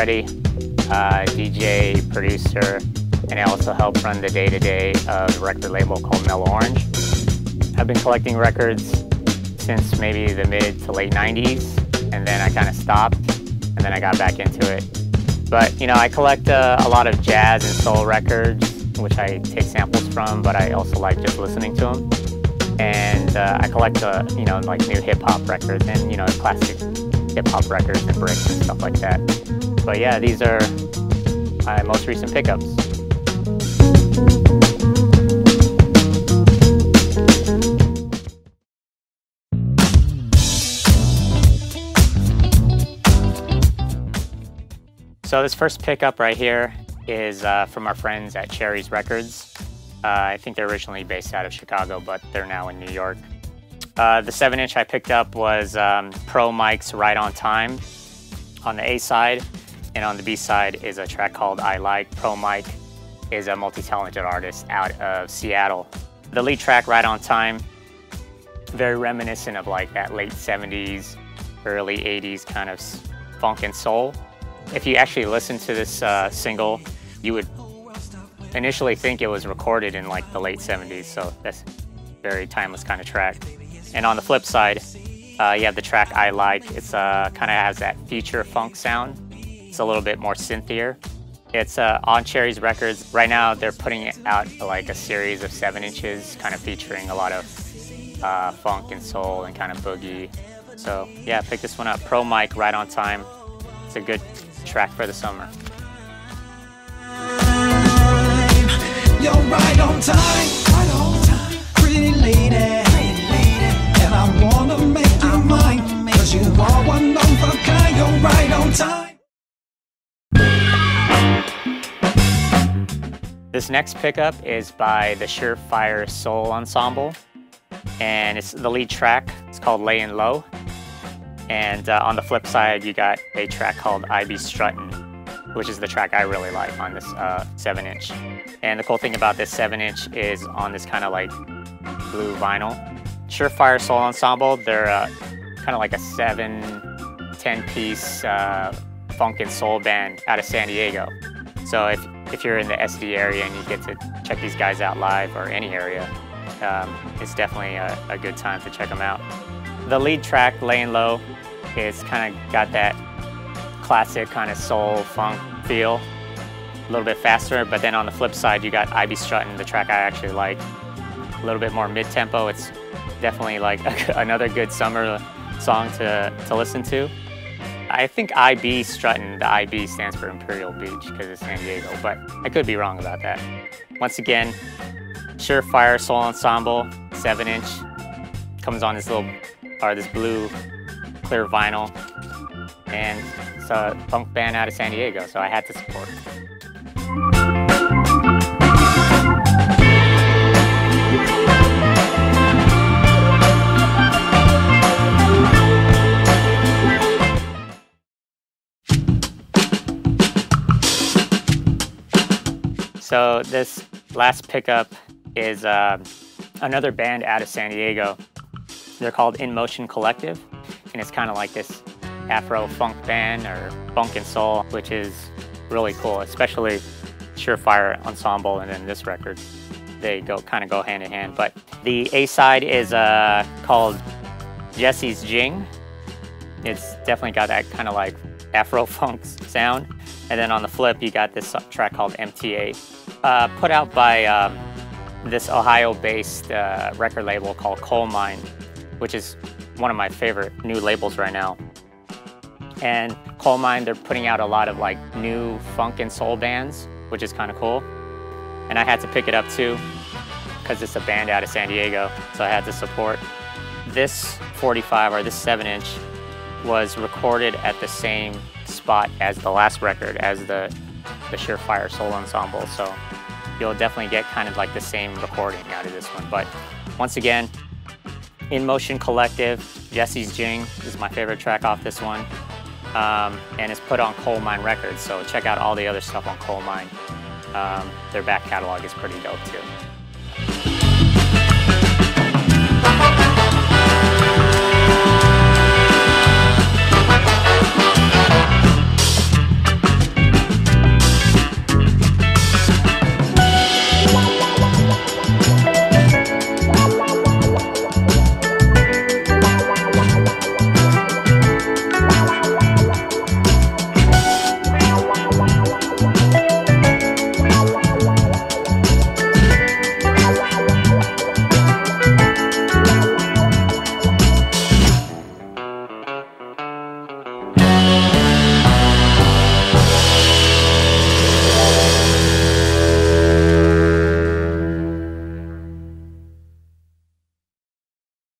Freddie, DJ, producer, and I also help run the day-to-day of a record label called Mellow Orange. I've been collecting records since maybe the mid to late 90s, and then I kind of stopped, and then I got back into it. But, you know, I collect a lot of jazz and soul records, which I take samples from, but I also like just listening to them. And I collect, you know, like new hip-hop records and, you know, classic hip-hop records and breaks and stuff like that. But yeah, these are my most recent pickups. So this first pickup right here is from our friends at Cherry's Records. I think they're originally based out of Chicago, but they're now in New York. The 7-inch I picked up was Proh Mike's Right on Time on the A side, and on the B side is a track called I Like. Proh Mike is a multi-talented artist out of Seattle. The lead track, Right on Time, very reminiscent of like that late 70s, early 80s kind of funk and soul. If you actually listen to this single, you would initially think it was recorded in like the late 70s, so that's a very timeless kind of track. And on the flip side, you have the track I Like. It's kind of has that future funk sound. It's a little bit more synthier. It's on Cherry's Records. Right now they're putting out like a series of 7-inches kind of featuring a lot of funk and soul and kind of boogie. So yeah, pick this one up. Proh Mike, Right on Time. It's a good track for the summer. You're right on time, pretty lady, and I wanna make you mine, 'cause you are one of a kind. You're right on time. This next pickup is by the Surefire Soul Ensemble, and it's the lead track. It's called Layin Low. And on the flip side, you got a track called I Be Struttin', which is the track I really like on this 7-inch. And the cool thing about this 7-inch is on this kind of like blue vinyl. Surefire Soul Ensemble, they're kind of like a 7-10 piece funk and soul band out of San Diego. So if you're in the SD area and you get to check these guys out live, or any area, it's definitely a good time to check them out. The lead track, Layin Low, is kind of got that classic kind of soul funk feel, a little bit faster. But then on the flip side, you got I Be Struttin', the track I actually like, a little bit more mid-tempo. It's definitely like another good summer song to listen to. I think I Be Struttin', the IB stands for Imperial Beach because it's San Diego, but I could be wrong about that. Once again, Surefire Soul Ensemble, 7-inch, comes on this this blue clear vinyl, and it's a funk band out of San Diego, so I had to support. So this last pickup is another band out of San Diego. They're called In Motion Collective, and it's kind of like this Afro funk band or funk and soul, which is really cool, especially Surefire Ensemble and then this record. They kind of go hand in hand. But the A side is called Jesse's Jing. It's definitely got that kind of like Afro funk sound. And then on the flip, you got this track called M.T.A, put out by this Ohio-based record label called Coal Mine, which is one of my favorite new labels right now. And Coal Mine, they're putting out a lot of like new funk and soul bands, which is kind of cool. And I had to pick it up too, because it's a band out of San Diego, so I had to support. This 45, or this 7-inch, was recorded at the same spot as the last record, as the Surefire Soul Ensemble, so you'll definitely get kind of like the same recording out of this one. But once again, In Motion Collective, Jesse's Jing is my favorite track off this one. And it's put on Coal Mine Records, so check out all the other stuff on Coal Mine. Their back catalog is pretty dope too.